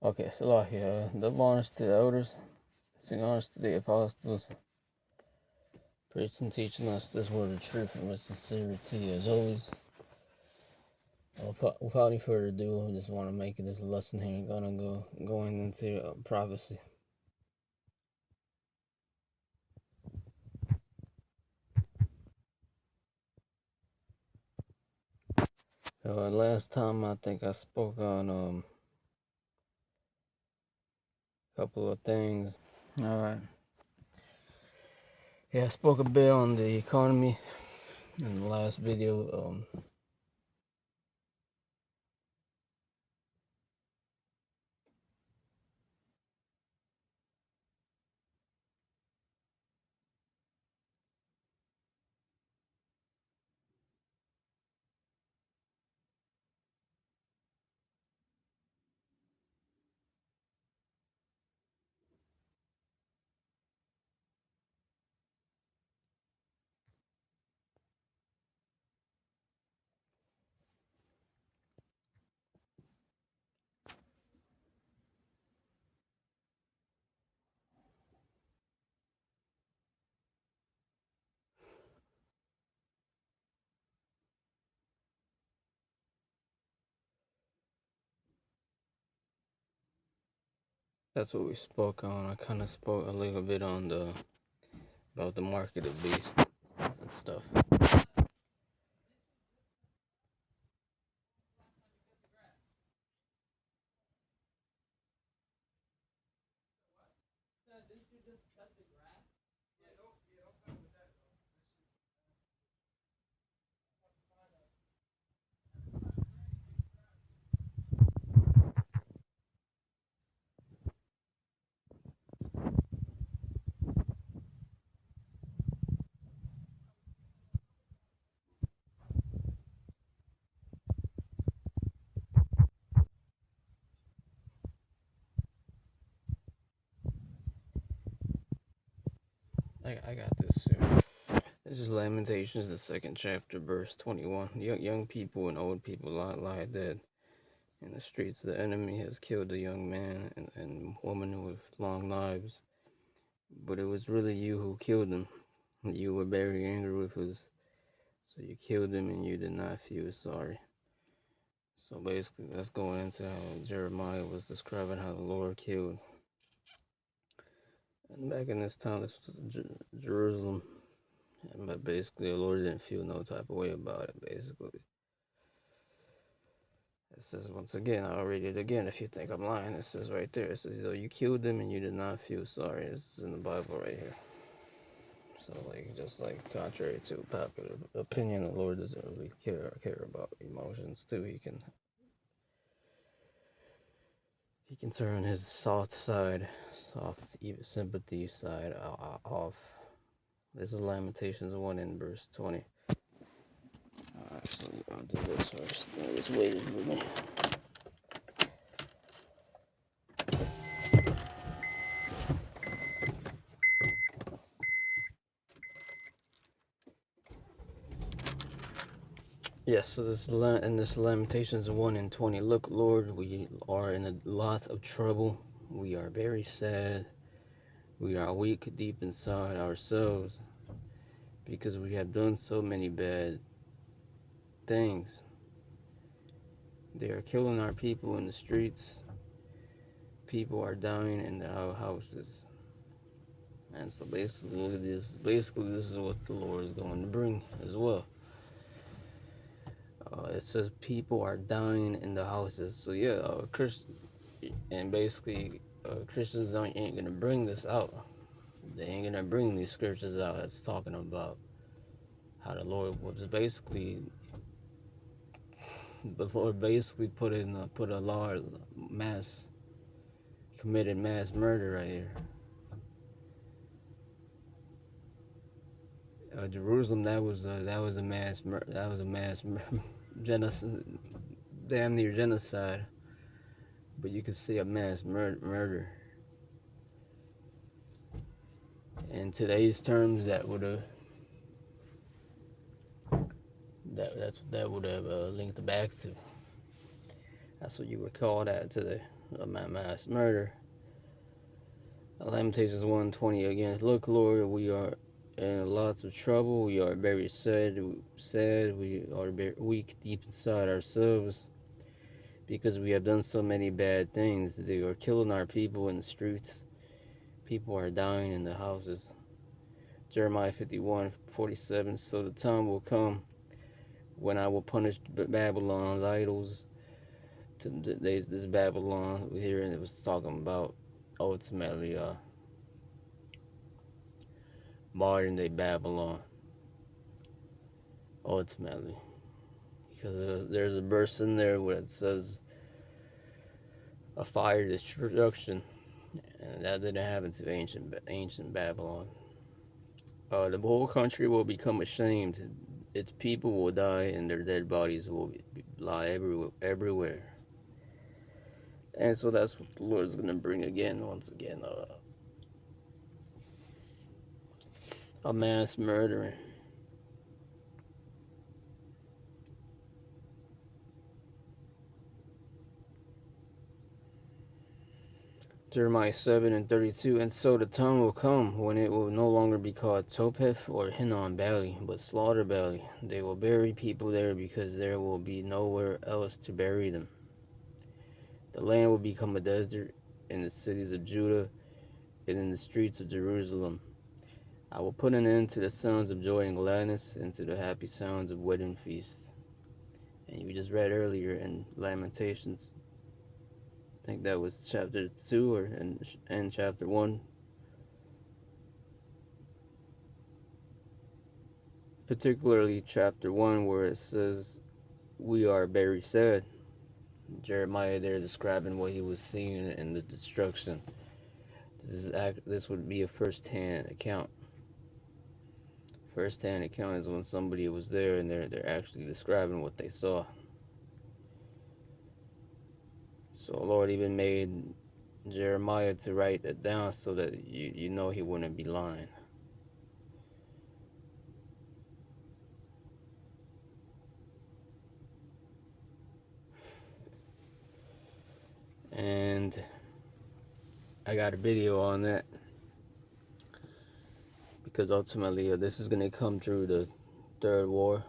Okay, so here, double honors to the elders, sing honors to the apostles, preaching and teaching us this word of truth and with sincerity as always. Without any further ado, I just want to make this lesson here going into prophecy. So last time I think I spoke on a couple of things. All right. Yeah, I spoke a bit on the economy in the last video. That's what we spoke on. I kind of spoke a little bit on about the market of beasts and stuff. I got this here. This is Lamentations, the second chapter, verse 21. Young people and old people lie dead in the streets. The enemy has killed a young man and woman with long lives, but it was really you who killed them. You were very angry with us, so you killed him and you did not feel sorry. So basically, that's going into how Jeremiah was describing how the Lord killed. And back in this time, this was Jerusalem. But basically, the Lord didn't feel no type of way about it, basically. It says, once again, I'll read it again if you think I'm lying. It says right there, it says, oh, you killed them and you did not feel sorry. This is in the Bible right here. So, just contrary to popular opinion, the Lord doesn't really care about emotions, too. He can turn his soft even sympathy side off. This is Lamentations 1 in verse 20. Actually, I'll do this first. It's waiting for me. Yes, so this Lamentations 1 and 20. Look, Lord, we are in a lot of trouble. We are very sad. We are weak deep inside ourselves because we have done so many bad things. They are killing our people in the streets. People are dying in their houses. And so basically this is what the Lord is going to bring as well. It says people are dying in the houses. So yeah, Christians, and basically Christians ain't gonna bring this out. They ain't gonna bring these scriptures out that's talking about how the Lord basically put a large committed mass murder right here. Jerusalem, that was a mass genocide, damn near genocide. But you could see a mass murder. In today's terms, that would have linked back to. That's what you would call that today. a mass murder. Lamentations 1:20 again. Look, Lord, we are in lots of trouble. We are very sad. We are very weak deep inside ourselves because we have done so many bad things. They are killing our people in the streets. People are dying in the houses. Jeremiah 51:47. So the time will come when I will punish Babylon's idols. Today's this Babylon here, and it was talking about ultimately modern day Babylon. Ultimately, because there's a verse in there where it says a fire destruction, and that didn't happen to ancient Babylon. The whole country will become ashamed. Its people will die, and their dead bodies will lie everywhere. And so that's what the Lord is going to bring again, once again, a mass murdering. Jeremiah 7:32. And so the time will come when it will no longer be called Topheth or Hinnom Valley, but Slaughter Valley. They will bury people there because there will be nowhere else to bury them. The land will become a desert in the cities of Judah and in the streets of Jerusalem. I will put an end to the sounds of joy and gladness and to the happy sounds of wedding feasts. And you just read earlier in Lamentations, I think that was chapter 2 or in chapter 1, particularly chapter 1, where it says, we are very sad. Jeremiah there describing what he was seeing in the destruction. This would be a first-hand account. First-hand account is when somebody was there and they're actually describing what they saw. So the Lord even made Jeremiah to write it down so that you know he wouldn't be lying. And I got a video on that because ultimately this is going to come through the third war.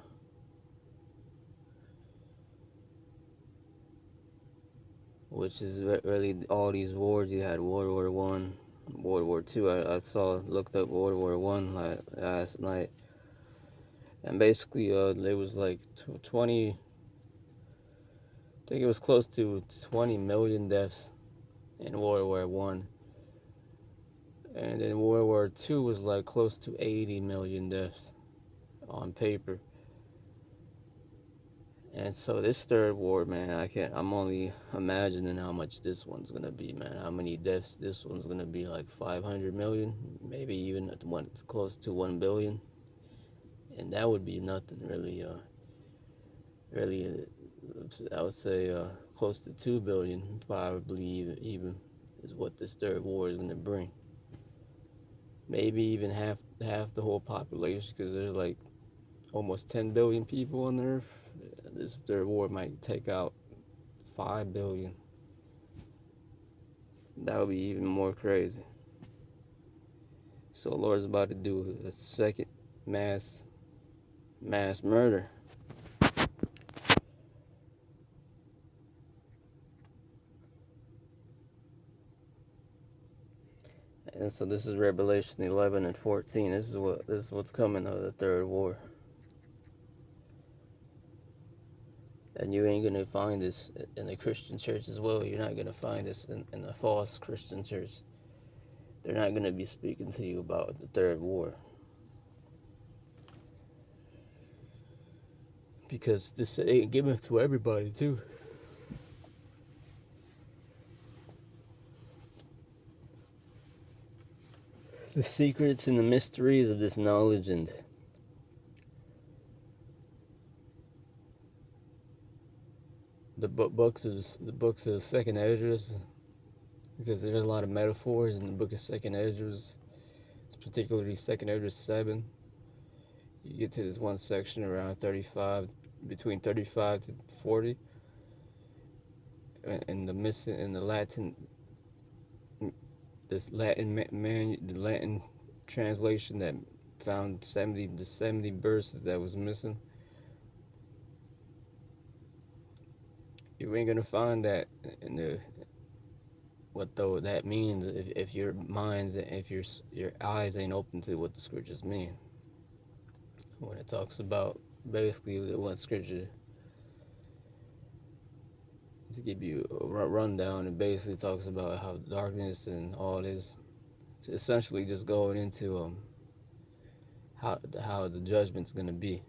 Which is really all these wars. You had World War One, World War Two. Looked up World War One last night, and basically, there was like 20. I think it was close to 20 million deaths in World War One, and in World War Two was like close to 80 million deaths on paper. And so this third war, man, I'm only imagining how much this one's gonna be, man. How many deaths this one's gonna be? Like 500 million, maybe even at one close to 1 billion, and that would be nothing really. I would say close to 2 billion, probably even is what this third war is gonna bring. Maybe even half the whole population, because there's like almost 10 billion people on Earth. This third war might take out 5 billion. That would be even more crazy. So the Lord's about to do a second mass murder. And so this is Revelation 11:14. This is what's coming of the third war. And you ain't gonna find this in the Christian church as well. You're not gonna find this in a false Christian church. They're not gonna be speaking to you about the third war. Because this ain't given to everybody too. The secrets and the mysteries of this knowledge and the books of Second Esdras, because there's a lot of metaphors in the book of Second Esdras, particularly Second Esdras 7. You get to this one section around 35, between 35 to 40, in the missing in the Latin, this Latin the Latin translation that found 70 verses that was missing. You ain't gonna find that in the what though that means if your minds if your eyes ain't open to what the scriptures mean when it talks about basically what scripture to give you a rundown. It basically talks about how darkness and all this. It's essentially just going into how the judgment's gonna be.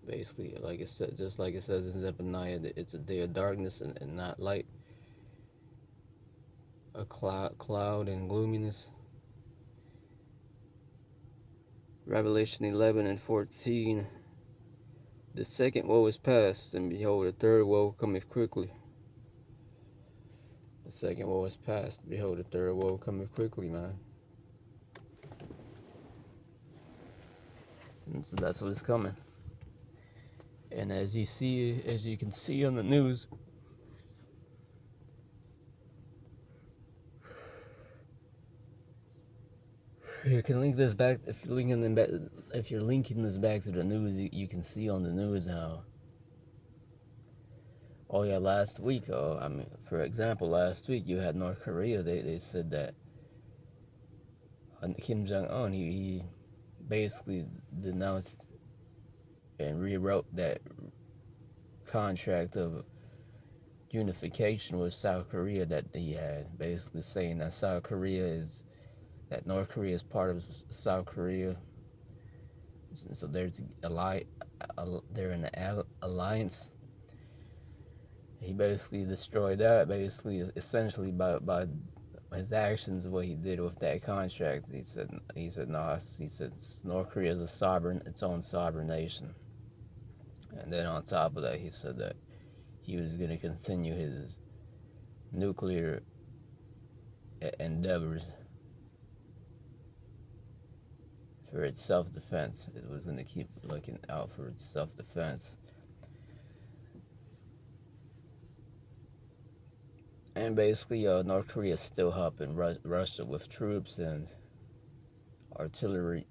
Basically, like it said, just like it says in Zephaniah, that it's a day of darkness and not light, a cloud and gloominess. Revelation 11 and 14. The second woe is past, and behold, the third woe cometh quickly. The second woe is past, behold, the third woe cometh quickly, man. And so that's what is coming. And as you can see on the news, you can link this back if you're linking this back to the news. You can see on the news how. Oh yeah, last week. I mean, for example, last week you had North Korea. They said that Kim Jong Un he basically denounced and rewrote that contract of unification with South Korea that he had, basically saying that North Korea is part of South Korea, so they're in the alliance. He basically destroyed that, basically essentially by his actions, what he did with that contract. He said no. He said North Korea is its own sovereign nation, and then on top of that, he said that he was going to continue his nuclear endeavors for its self-defense. It was going to keep looking out for its self-defense. And basically, North Korea is still helping Russia with troops and artillery.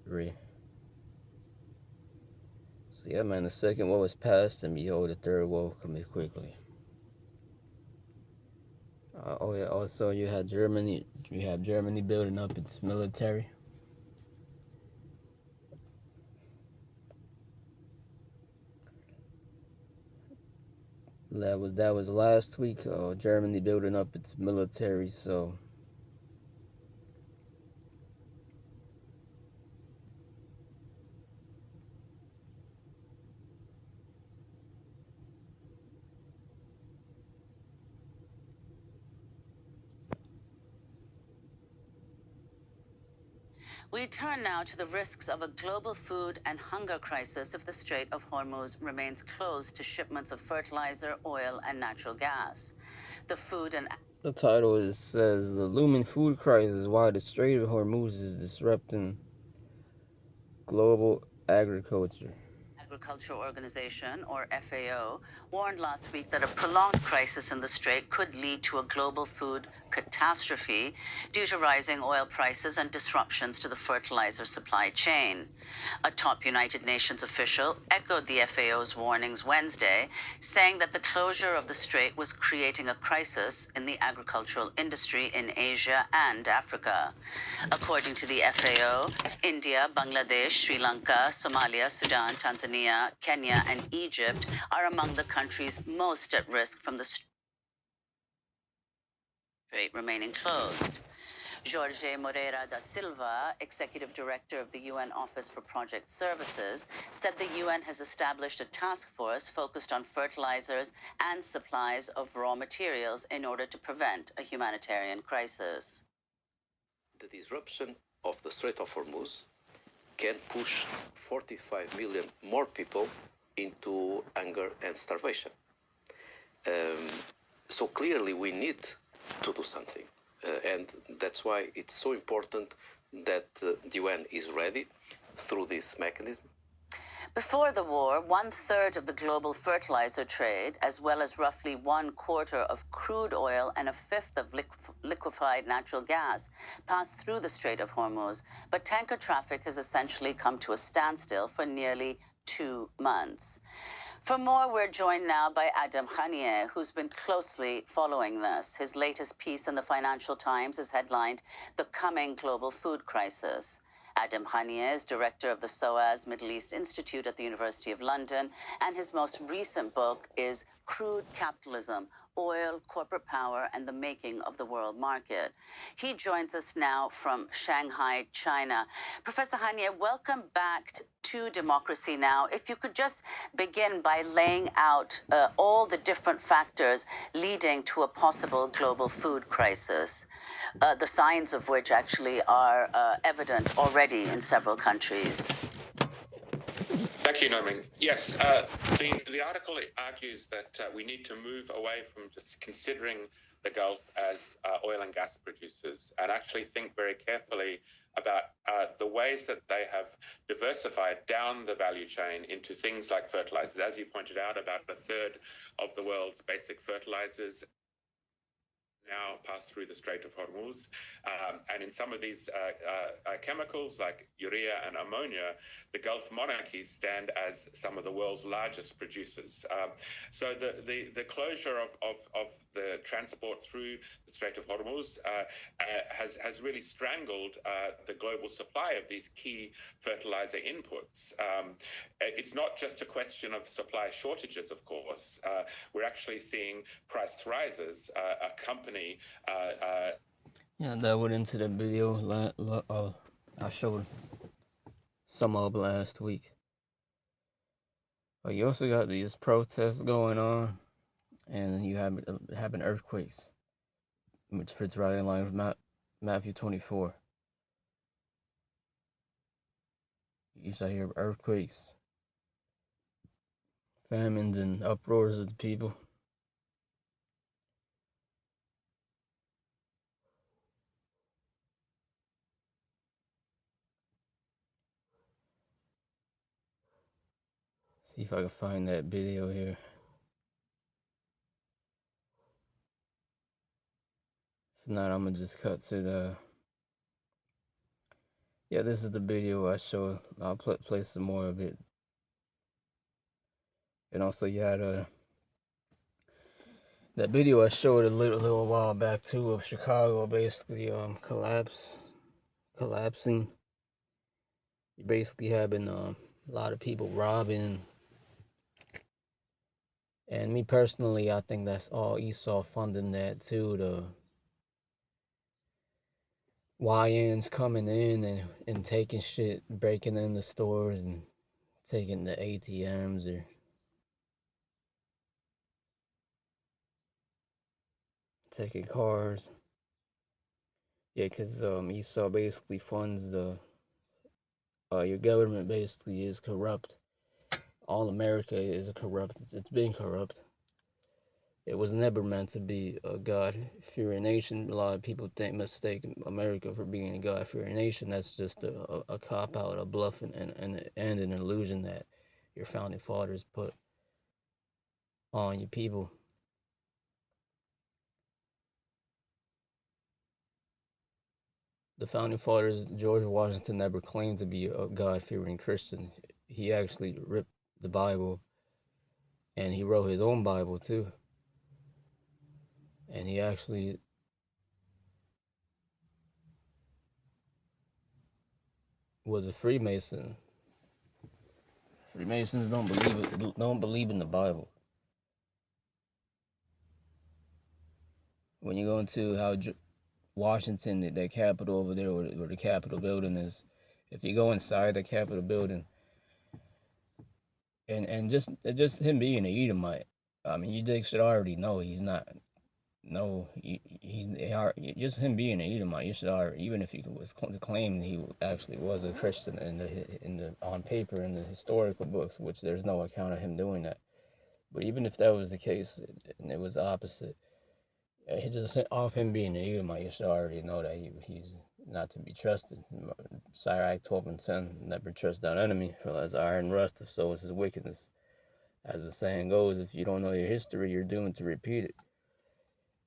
So yeah, man, the second woe is past, and behold, the third woe coming quickly. Oh yeah, also you have Germany building up its military. That was last week. Germany building up its military. So we turn now to the risks of a global food and hunger crisis if the Strait of Hormuz remains closed to shipments of fertilizer, oil, and natural gas. The title says the looming food crisis: why the Strait of Hormuz is disrupting global agriculture. Agriculture Organization, or FAO, warned last week that a prolonged crisis in the strait could lead to a global food catastrophe due to rising oil prices and disruptions to the fertilizer supply chain. A top United Nations official echoed the FAO's warnings Wednesday, saying that the closure of the strait was creating a crisis in the agricultural industry in Asia and Africa. According to the FAO, India, Bangladesh, Sri Lanka, Somalia, Sudan, Tanzania, Kenya, and Egypt are among the countries most at risk from the strait remaining closed. Jorge Moreira da Silva, Executive Director of the UN Office for Project Services, said the UN has established a task force focused on fertilizers and supplies of raw materials in order to prevent a humanitarian crisis. The disruption of the Strait of Hormuz can push 45 million more people into hunger and starvation. So clearly we need to do something. And that's why it's so important that the UN is ready through this mechanism. Before the war, 1/3 of the global fertilizer trade, as well as roughly 1/4 of crude oil and 1/5 of liquefied natural gas, passed through the Strait of Hormuz. But tanker traffic has essentially come to a standstill for nearly 2 months. For more, we're joined now by Adam Khanieh, who's been closely following this. His latest piece in the Financial Times is headlined The Coming Global Food Crisis. Adam Khanieh is director of the SOAS Middle East Institute at the University of London, and his most recent book is Crude Capitalism: Oil, Corporate Power, and the Making of the World Market. He joins us now from Shanghai, China. Professor Khanieh, welcome back to Democracy Now! If you could just begin by laying out all the different factors leading to a possible global food crisis, the signs of which actually are evident already in several countries. Thank you, Norman. Yes, the article argues that we need to move away from just considering the Gulf as oil and gas producers and actually think very carefully about the ways that they have diversified down the value chain into things like fertilizers. As you pointed out, about 1/3 of the world's basic fertilizers now pass through the Strait of Hormuz. And in some of these chemicals like urea and ammonia, the Gulf monarchies stand as some of the world's largest producers. So the closure of the transport through the Strait of Hormuz has really strangled the global supply of these key fertilizer inputs. It's not just a question of supply shortages, of course. We're actually seeing price rises accompany. Yeah, that went into the video I showed some of last week. But you also got these protests going on, and you have having earthquakes, which fits right in line with Matthew 24. You shall hear earthquakes, famines, and uproars of the people. See if I can find that video here. If not, I'm gonna just cut to the. Yeah, this is the video I showed. I'll play some more of it. And also, you had that video I showed a little while back too of Chicago basically collapsing. You basically having a lot of people robbing. And me personally, I think that's all Esau funding that too. The YNs coming in and taking shit, breaking in the stores and taking the ATMs or taking cars. Yeah, because Esau basically funds your government basically is corrupt. All America is corrupt. It's been corrupt. It was never meant to be a God-fearing nation. A lot of people mistake America for being a God-fearing nation. That's just a cop-out, a bluff, and an illusion that your founding fathers put on your people. The founding fathers, George Washington, never claimed to be a God-fearing Christian. He actually ripped the Bible, and he wrote his own Bible too. And he actually was a Freemason. Freemasons don't believe in the Bible. When you go into how Washington, that Capitol over there, where the Capitol building is, if you go inside the Capitol building, and just him being an Edomite, I mean, should already know he's not. No, he's just him being an Edomite. You should already, even if he was claiming he actually was a Christian in the on paper in the historical books, which there's no account of him doing that. But even if that was the case, and it was the opposite, he just off him being an Edomite, you should already know that he's not to be trusted. Sirach 12:10, never trust thine enemy, for as iron rusteth, so is his wickedness. As the saying goes, if you don't know your history, you're doomed to repeat it.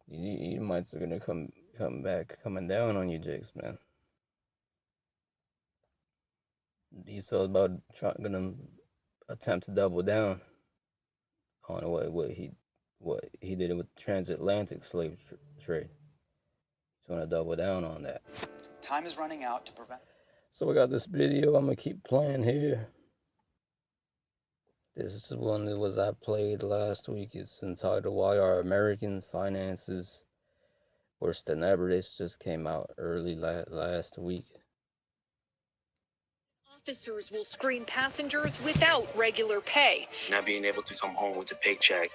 You might are gonna come back coming down on you, Jakes, man. Esau's about gonna attempt to double down on what he did with transatlantic slave trade. He's gonna double down on that. Time is running out to prevent. So we got this video. I'm gonna keep playing here. This is one that was I played last week. It's entitled "Why Are American Finances Worse Than Ever?" This just came out early last week. Officers will screen passengers without regular pay. Not being able to come home with a paycheck,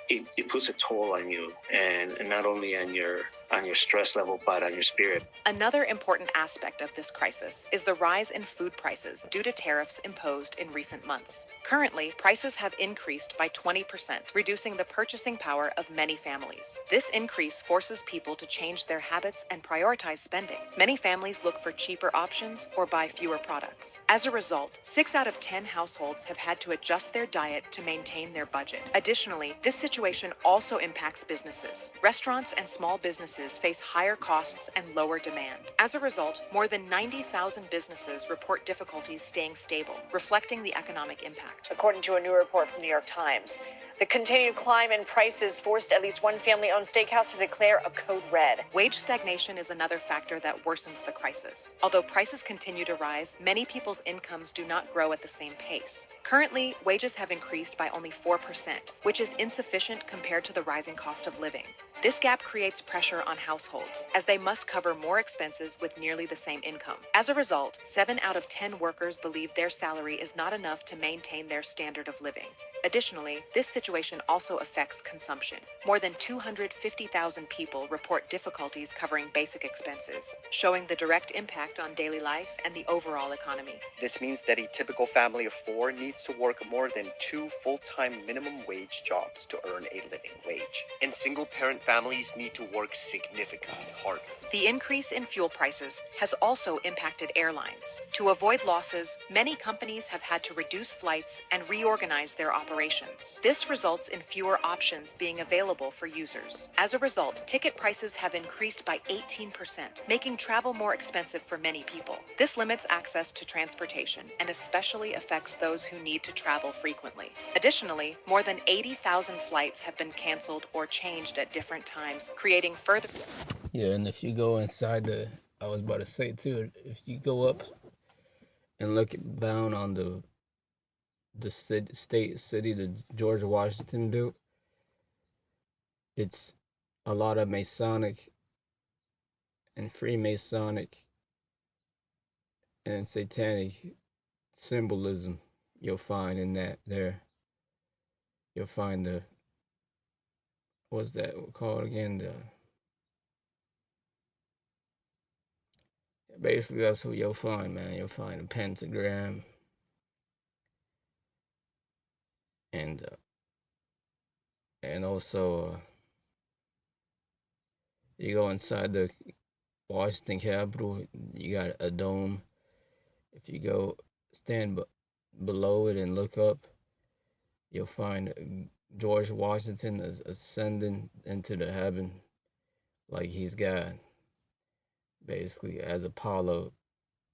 it puts a toll on you, and not only on your stress level, but on your spirit. Another important aspect of this crisis is the rise in food prices due to tariffs imposed in recent months. Currently, prices have increased by 20%, reducing the purchasing power of many families. This increase forces people to change their habits and prioritize spending. Many families look for cheaper options or buy fewer products. As a result, 6 out of 10 households have had to adjust their diet to maintain their budget. Additionally, this situation also impacts businesses. Restaurants and small businesses face higher costs and lower demand. As a result, more than 90,000 businesses report difficulties staying stable, reflecting the economic impact. According to a new report from the New York Times, the continued climb in prices forced at least one family-owned steakhouse to declare a code red. Wage stagnation is another factor that worsens the crisis. Although prices continue to rise, many people's incomes do not grow at the same pace. Currently, wages have increased by only 4%, which is insufficient compared to the rising cost of living. This gap creates pressure on households, as they must cover more expenses with nearly the same income. As a result, 7 out of 10 workers believe their salary is not enough to maintain their standard of living. Additionally, this situation also affects consumption. More than 250,000 people report difficulties covering basic expenses, showing the direct impact on daily life and the overall economy. This means that a typical family of 4 needs to work more than 2 full-time minimum wage jobs to earn a living wage. And single-parent families need to work significantly harder. The increase in fuel prices has also impacted airlines. To avoid losses, many companies have had to reduce flights and reorganize their operations. This results in fewer options being available for users. As a result, ticket prices have increased by 18%, making travel more expensive for many people. This limits access to transportation and especially affects those who need to travel frequently. Additionally, more than 80,000 flights have been canceled or changed at different times, creating further... Yeah, and if you go inside I was about to say too, if you go up and look down on the city that George Washington built, it's a lot of Masonic and Freemasonic and satanic symbolism you'll find in that there. You'll find what's that called again? Basically, that's what you'll find, man. You'll find a pentagram and also you go inside the Washington Capitol, you got a dome. If you go stand below it and look up, you'll find George Washington is ascending into the heaven like he's God, basically as Apollo,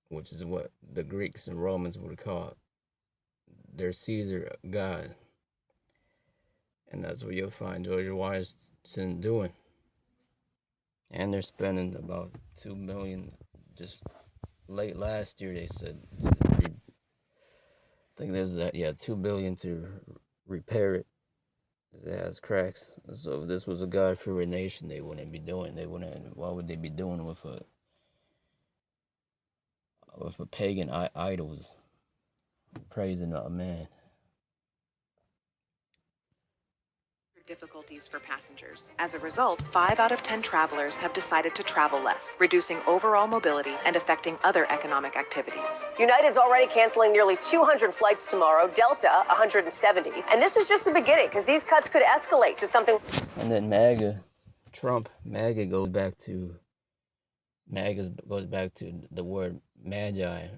which is what the Greeks and Romans would call their Caesar God. And that's what you'll find George Washington doing. And they're spending about $2 million just late last year. They said I think there's that $2 billion to repair it. It has cracks. So if this was a God-fearing nation, they wouldn't be doing. Why would they be doing with a pagan idols praising a man? Difficulties for passengers. As a result, 5 out of 10 travelers have decided to travel less, reducing overall mobility and affecting other economic activities. United's already canceling nearly 200 flights tomorrow, Delta 170. And this is just the beginning, because these cuts could escalate to something... And then MAGA goes back to Mag goes back to the word magi,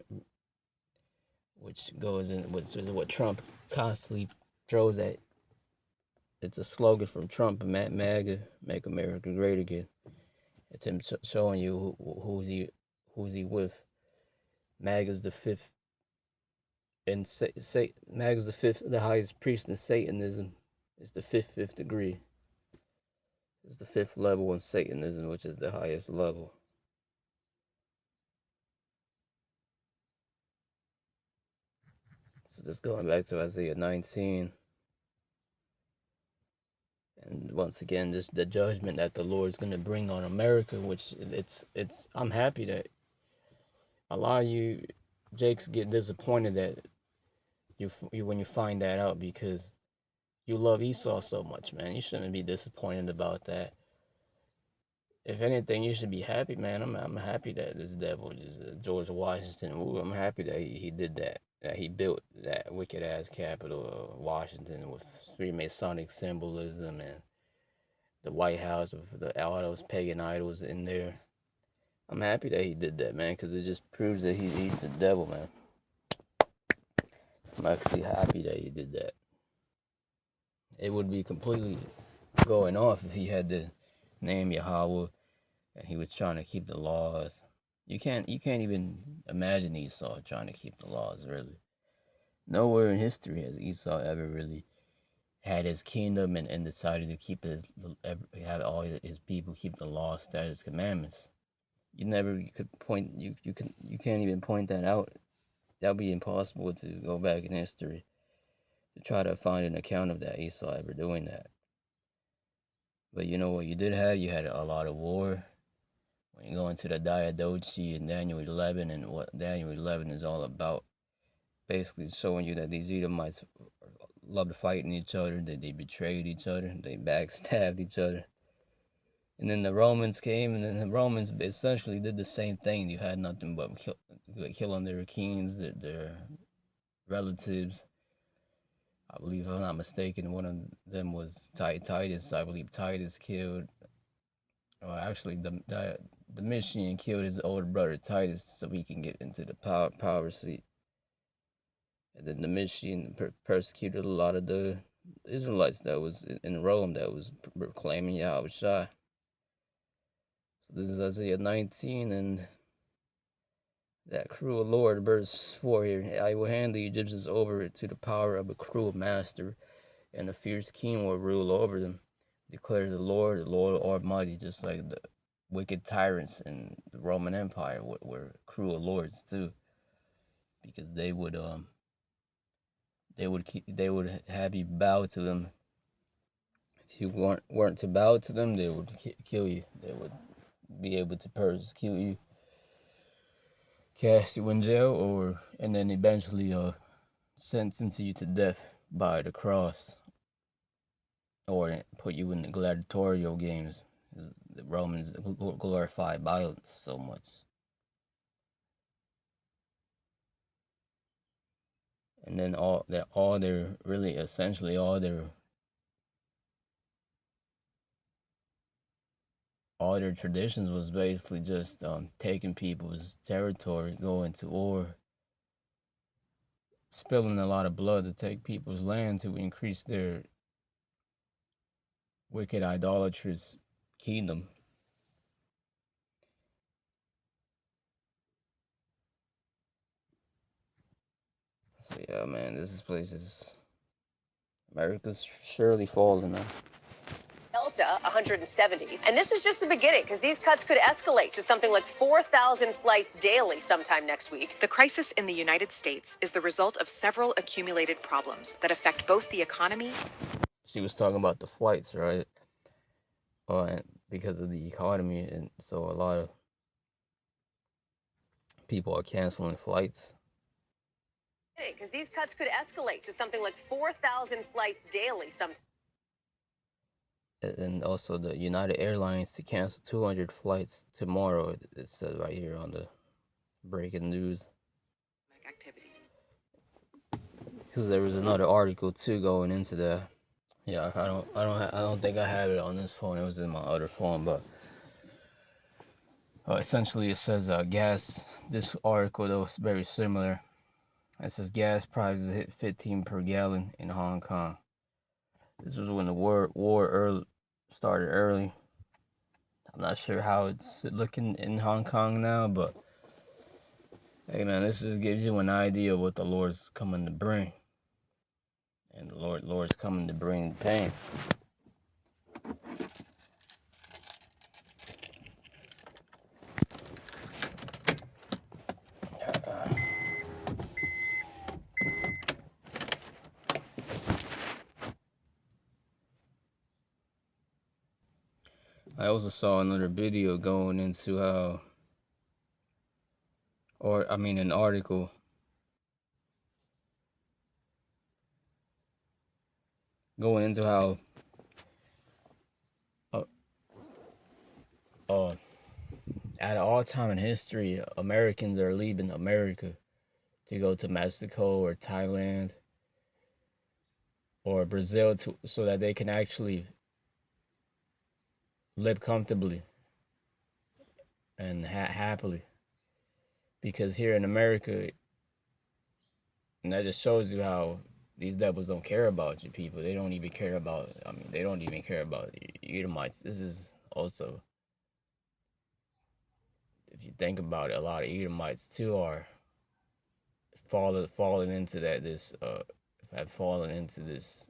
which is what Trump constantly throws at. It's a slogan from Trump, MAGA, Make America Great Again. It's him showing you who's he with. MAGA's the fifth, and MAGA's the highest priest in Satanism. It's the fifth degree. It's the fifth level in Satanism, which is the highest level. So just going back to Isaiah 19, and once again, just the judgment that the Lord's going to bring on America, which it's. I'm happy that a lot of you Jakes get disappointed that you when you find that out, because you love Esau so much, man. You shouldn't be disappointed about that. If anything, you should be happy, man. I'm happy that this devil is George Washington. Ooh, I'm happy that he did that. That he built that wicked ass capital of Washington with Freemasonic symbolism and the White House with all those pagan idols in there. I'm happy that he did that, man, because it just proves that he's the devil, man. I'm actually happy that he did that. It would be completely going off if he had the name Yahweh and he was trying to keep the laws. You can't even imagine Esau trying to keep the laws, really. Nowhere in history has Esau ever really had his kingdom and decided to keep have all his people keep the law, statutes, commandments. You can't even point that out. That'd be impossible to go back in history to try to find an account of that Esau ever doing that. But you know what you did have? You had a lot of war. When you go into the Diadochi and Daniel 11 and what Daniel 11 is all about, basically showing you that these Edomites loved fighting each other, that they betrayed each other, they backstabbed each other. And then the Romans came, and then the Romans essentially did the same thing. You had nothing but killing their kings, their relatives. I believe, if I'm not mistaken, one of them was Titus. I believe Titus killed, or actually, the Domitian killed his older brother Titus so he can get into the power seat. And then Domitian persecuted a lot of the Israelites that was in Rome that was proclaiming Yahweh Shai. So this is Isaiah 19, and that cruel Lord, verse 4 here. I will hand the Egyptians over to the power of a cruel master, and a fierce king will rule over them, declares the Lord Almighty. Just like the wicked tyrants in the Roman Empire were cruel lords too, because they would have you bow to them. If you weren't to bow to them, they would kill you. They would be able to persecute you, cast you in jail, and then eventually sentence you to death by the cross, or put you in the gladiatorial games. The Romans glorify violence so much. And then all their really essentially all their traditions was basically just taking people's territory, going to war, spilling a lot of blood to take people's land to increase their wicked idolatrous kingdom. So yeah, man, this place is America's surely falling now. Delta, 170. And this is just the beginning, because these cuts could escalate to something like 4,000 flights daily sometime next week. The crisis in the United States is the result of several accumulated problems that affect both the economy. She was talking about the flights, right? Because of the economy, and so a lot of people are canceling flights. Because these cuts could escalate to something like 4,000 flights daily sometime. And also the United Airlines to cancel 200 flights tomorrow. It said right here on the breaking news. Activities. Because there was another article too going into that. Yeah, I don't think I have it on this phone. It was in my other phone, but Essentially, it says gas. This article though is very similar. It says gas prices hit 15 per gallon in Hong Kong. This was when the war started early. I'm not sure how it's looking in Hong Kong now, but hey man, this just gives you an idea of what the Lord's coming to bring. And the Lord's coming to bring pain. I also saw another video going into how, an article going into how uh, uh, at all time in history, Americans are leaving America to go to Mexico or Thailand or Brazil so that they can actually live comfortably and happily. Because here in America, and that just shows you how these devils don't care about you people. They don't even care about. They don't even care about Edomites. This is also, if you think about it, a lot of Edomites too are fallen into have fallen into this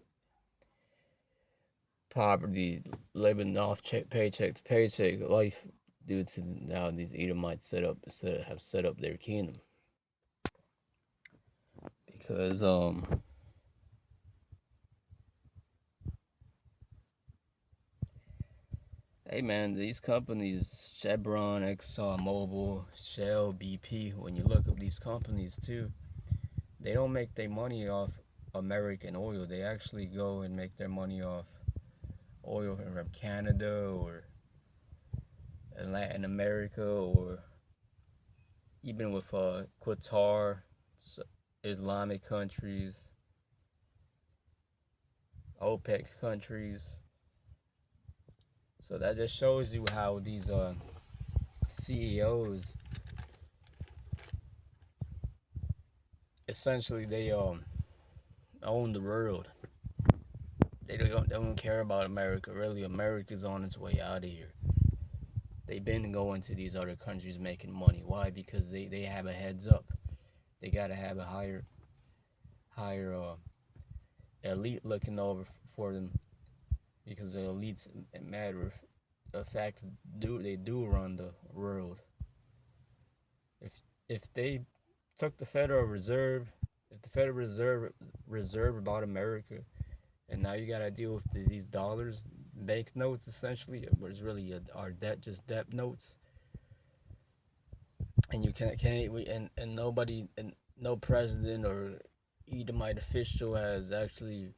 poverty, living off paycheck to paycheck life due to how these Edomites have set up their kingdom. Because hey man, these companies, Chevron, ExxonMobil, Shell, BP, when you look up these companies too, they don't make their money off American oil. They actually go and make their money off oil from Canada or Latin America, or even with Qatar, Islamic countries, OPEC countries. So that just shows you how these CEOs, essentially they own the world. They don't care about America. Really, America's on its way out of here. They've been going to these other countries making money. Why? Because they have a heads up. They gotta have a higher elite looking over for them, because the elites, matter of fact, they do run the world. If they took the Federal Reserve, if the Federal Reserve about America, and now you gotta deal with these dollars, bank notes essentially, but it's really our debt, just debt notes, and you can't and nobody, and no president or Edomite official has actually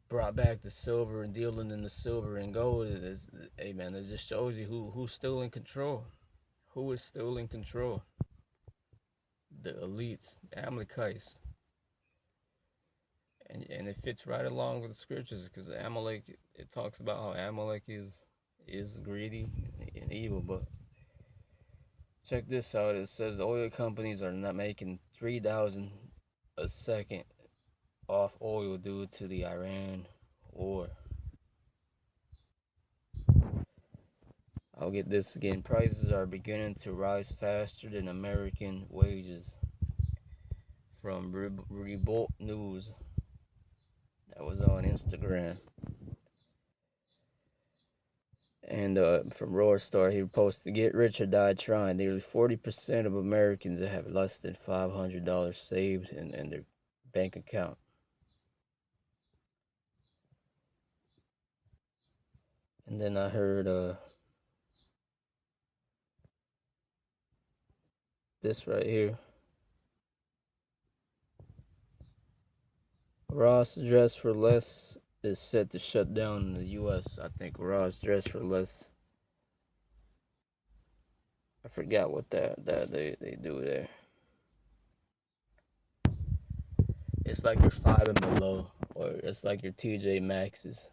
brought back the silver and dealing in the silver and gold. Hey man, it just shows you who's still in control. Who is still in control? The elites, the Amalekites. And it fits right along with the scriptures, because Amalek, it talks about how Amalek is greedy and evil. But check this out. It says oil companies are not making 3,000 a second off oil due to the Iran war. I'll get this again. Prices are beginning to rise faster than American wages. From Revolt News, that was on Instagram. And from Roar Star, he posted, "Get rich or die trying." Nearly 40% of Americans have less than $500 saved in their bank account. And then I heard this right here. Ross Dress for Less is set to shut down in the U.S. I think Ross Dress for Less, I forgot what that they do there. It's like your Five and Below, or it's like your TJ Maxx's.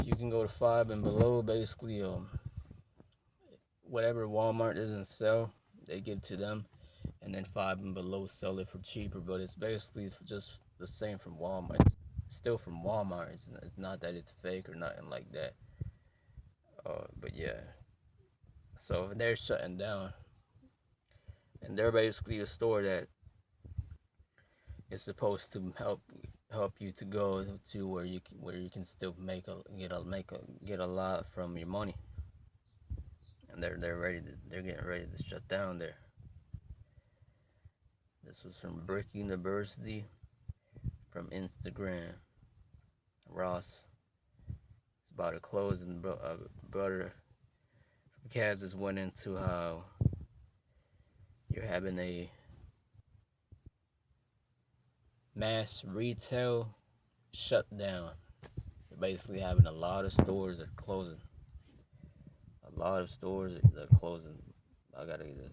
you can go to 5 and below, basically, whatever Walmart doesn't sell, they give to them, and then 5 and below sell it for cheaper. But it's basically just the same from Walmart. It's still from Walmart. It's not that it's fake or nothing like that. But yeah, so they're shutting down, and they're basically a store that is supposed to help you to go to where you can still get a lot from your money, and they're getting ready to shut down there. This was from Brick University, from Instagram. Ross is about to close, and brother Kaz just went into how you're having a mass retail shutdown. You're basically having a lot of stores that are closing. A lot of stores that are closing. I gotta get this.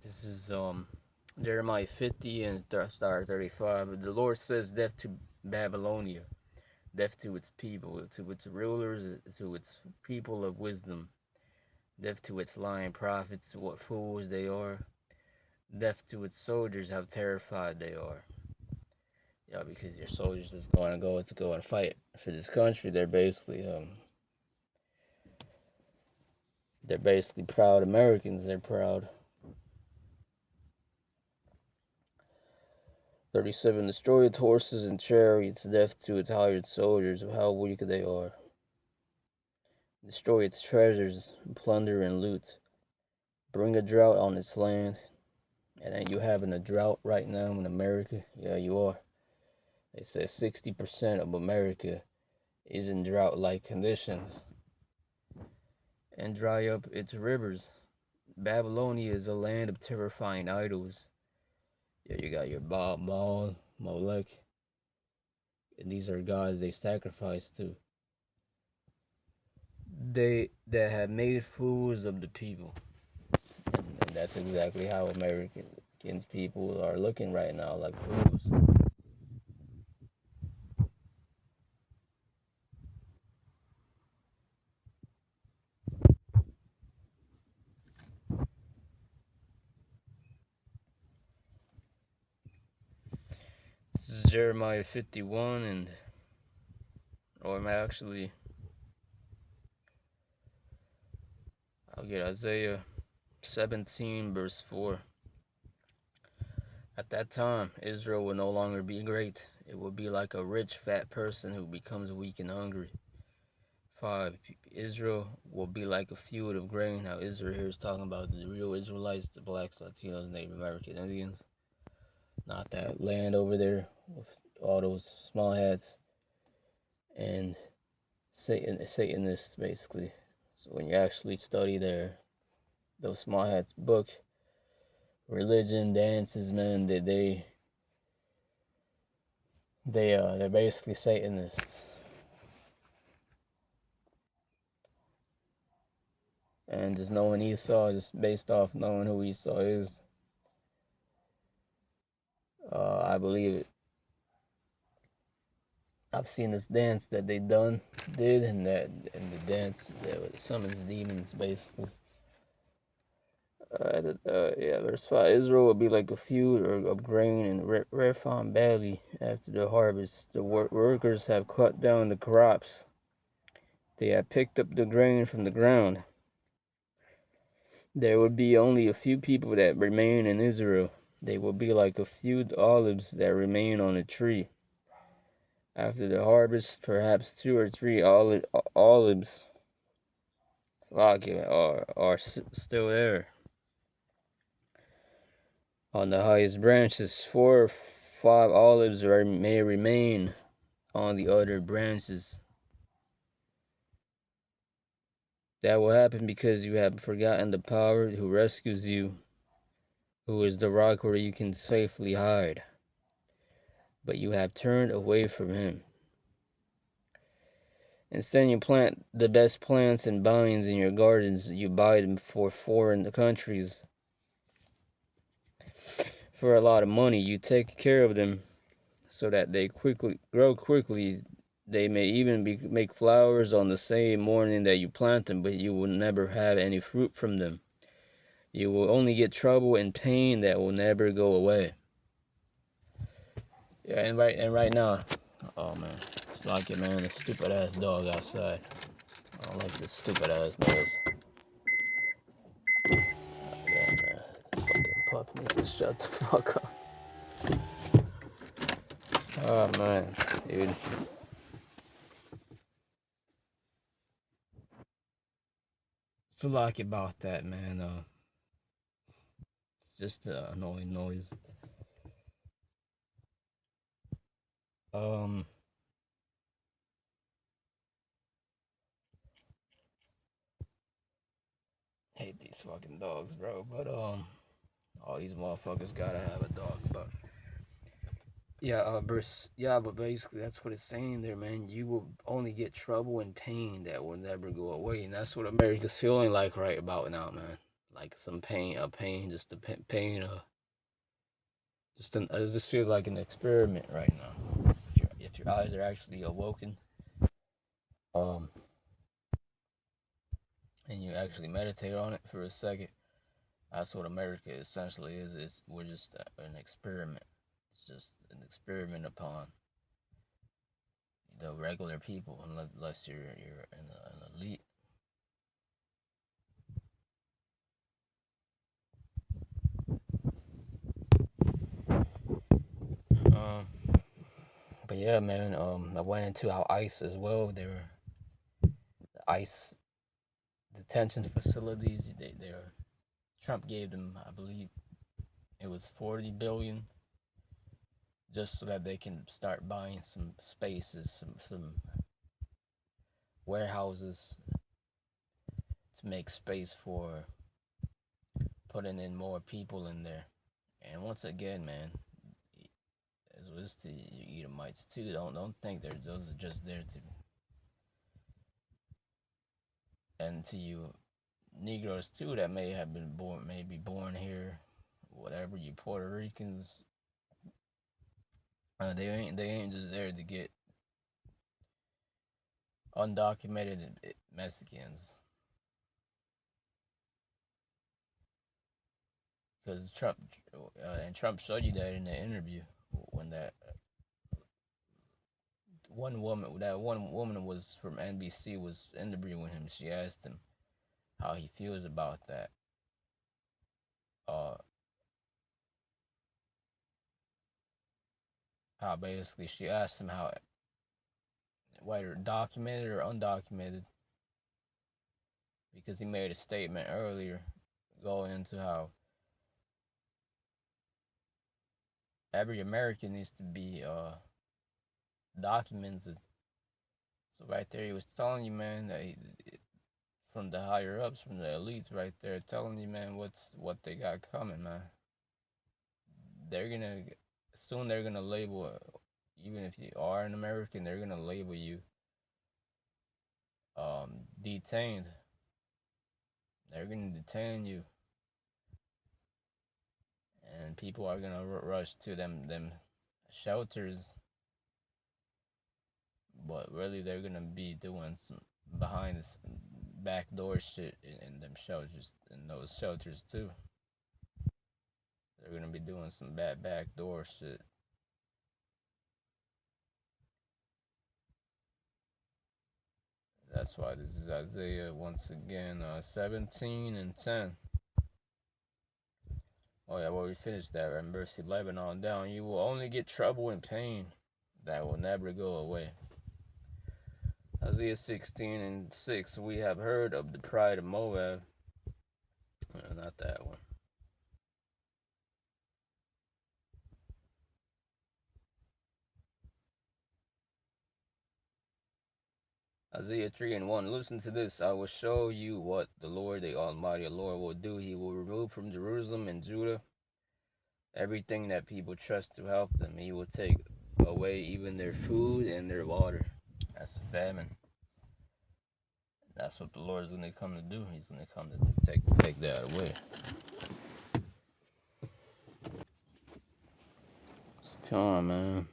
This is Jeremiah 50 and star 35. The Lord says, "Death to Babylonia, death to its people, to its rulers, to its people of wisdom, death to its lying prophets, what fools they are, death to its soldiers, how terrified they are." Yeah, because your soldiers is going to go and fight for this country. They're basically proud Americans. They're proud. 37. Destroy its horses and chariots, death to its hired soldiers, how weak they are. Destroy its treasures, plunder and loot. Bring a drought on its land. And then you having a drought right now in America? Yeah, you are. They say 60% of America is in drought-like conditions. And dry up its rivers. Babylonia is a land of terrifying idols. Yeah, you got your Baal, Molech. And these are gods they sacrifice to. They that have made fools of the people. And that's exactly how Americans people are looking right now, like fools. This is Jeremiah 51, or I'll get Isaiah 17, verse 4. At that time, Israel will no longer be great. It will be like a rich, fat person who becomes weak and hungry. 5. Israel will be like a field of grain. Now, Israel here is talking about the real Israelites, the blacks, Latinos, Native American Indians. Not that land over there with all those small hats and Satanists, basically. So when you actually study those small hats book, religion, dances, man, they're basically Satanists. And just knowing Esau, just based off knowing who Esau is, I believe it. I've seen this dance that they did, and the dance that summons demons, basically. Yeah, verse 5. Israel will be like a field of grain in Rephaim Valley after the harvest. The workers have cut down the crops. They have picked up the grain from the ground. There will be only a few people that remain in Israel. They will be like a few olives that remain on a tree. After the harvest, perhaps 2 or 3 olives are still there. On the highest branches, 4 or 5 olives may remain on the other branches. That will happen because you have forgotten the power who rescues you, who is the rock where you can safely hide. But you have turned away from him. Instead, you plant the best plants and vines in your gardens. You buy them for foreign countries for a lot of money. You take care of them so that they grow quickly. They may even make flowers on the same morning that you plant them, but you will never have any fruit from them. You will only get trouble and pain that will never go away. Yeah, and right now, oh man, it's like it, man. This stupid ass dog outside. I don't like this stupid ass noise. Yeah, man, this fucking pup needs to shut the fuck up. Oh man, dude. It's a lot about that, man. It's just annoying noise. Um, hate these fucking dogs, bro. But all these motherfuckers gotta have a dog. But yeah, Bruce. Yeah, but basically that's what it's saying there, man. You will only get trouble and pain that will never go away, and that's what America's feeling like right about now, man. Like some pain, just a pain, it just feels like an experiment right now. If your eyes are actually awoken, um, and you actually meditate on it for a second, that's what America essentially is. We're just an experiment. It's just an experiment upon the regular people, unless you're an elite. Um, but yeah, man. I went into how ICE as well. They were the ICE detention facilities. They're Trump gave them, I believe, it was 40 billion, just so that they can start buying some spaces, some warehouses to make space for putting in more people in there. And once again, man, as was to you Edomites too, don't think those are just there to, and to you Negroes too that may have been born, maybe born here, whatever, you Puerto Ricans, they ain't just there to get undocumented Mexicans. Because Trump showed you that in the interview when that one woman was from NBC was interviewing him. She asked him how he feels about that. Uh, how basically she asked him how, whether documented or undocumented, because he made a statement earlier going into how every American needs to be documented. So right there, he was telling you, man, that from the higher ups, from the elites, right there, telling you, man, what they got coming, man. They're gonna soon. They're gonna label, even if you are an American, they're gonna label you detained. They're gonna detain you, and people are gonna rush to them shelters. But really, they're gonna be doing some behind the back door shit in them shelters, in those shelters too. They're gonna be doing some back door shit. That's why this is Isaiah once again, 17 and 10. Oh yeah, well we finished that, right? Verse 11 on down. You will only get trouble and pain that will never go away. Isaiah 16 and 6. We have heard of the pride of Moab. Not that one. Isaiah 3 and 1. Listen to this. I will show you what the Lord, the Almighty Lord, will do. He will remove from Jerusalem and Judah everything that people trust to help them. He will take away even their food and their water. That's a famine. That's what the Lord is going to come to do. He's going to come to take that away. So, come on, man.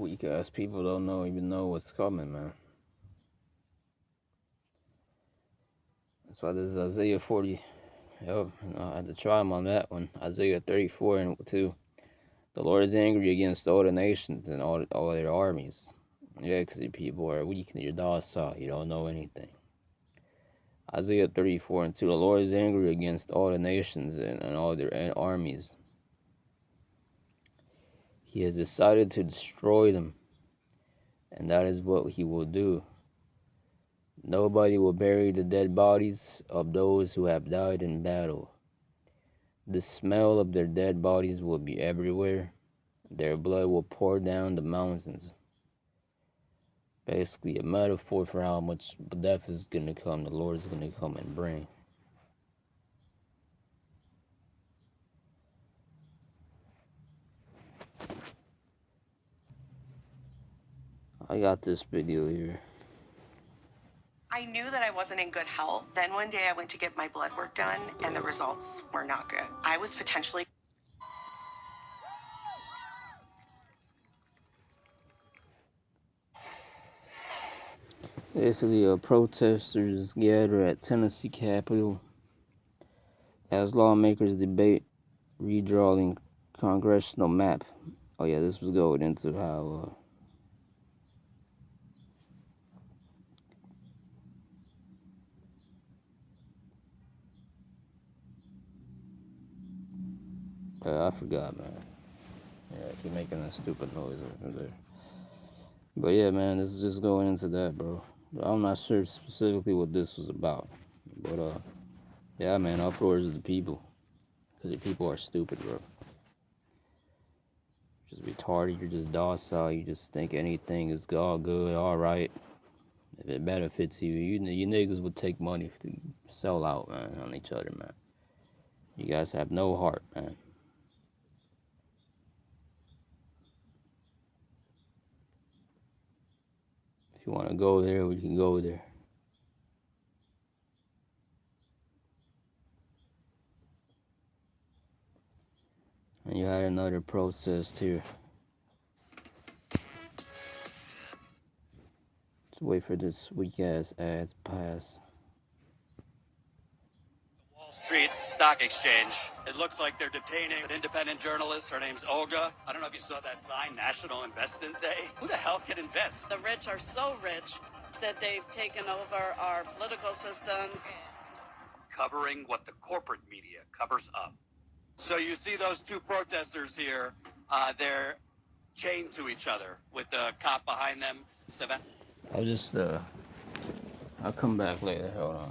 weak ass people don't even know what's coming, man. That's why this is Isaiah 40. Yep, I had to try him on that one. Isaiah 34 and 2. The Lord is angry against all the nations and all their armies. Yeah, because your people are weak and you're docile. You don't know anything. Isaiah 34 and 2. The Lord is angry against all the nations and all their armies. He has decided to destroy them, and that is what he will do. Nobody will bury the dead bodies of those who have died in battle. The smell of their dead bodies will be everywhere. Their blood will pour down the mountains. Basically, a metaphor for how much death is going to come, the Lord is going to come and bring. I got this video here. I knew that I wasn't in good health. Then one day I went to get my blood work done, and the results were not good. I was potentially... Basically, protesters gather at Tennessee Capitol as lawmakers debate redrawing congressional map. Oh yeah, this was going into how I forgot, man. Yeah, I keep making that stupid noise over there. But yeah, man, this is just going into that, bro. I'm not sure specifically what this was about, but yeah, man, uproars of the people, because the people are stupid, bro. Just retarded. You're just docile. You just think anything is all good, all right. If it benefits you, you niggas would take money to sell out, man, on each other, man. You guys have no heart, man. If you want to go there, we can go there. And you had another protest here. Let's wait for this weak ass ad to pass. Wall Street Stock Exchange. It looks like they're detaining an independent journalist. Her name's Olga. I don't know if you saw that sign, National Investment Day. Who the hell can invest? The rich are so rich that they've taken over our political system. Covering what the corporate media covers up. So you see those two protesters here. They're chained to each other with the cop behind them. I'll come back later. Hold on.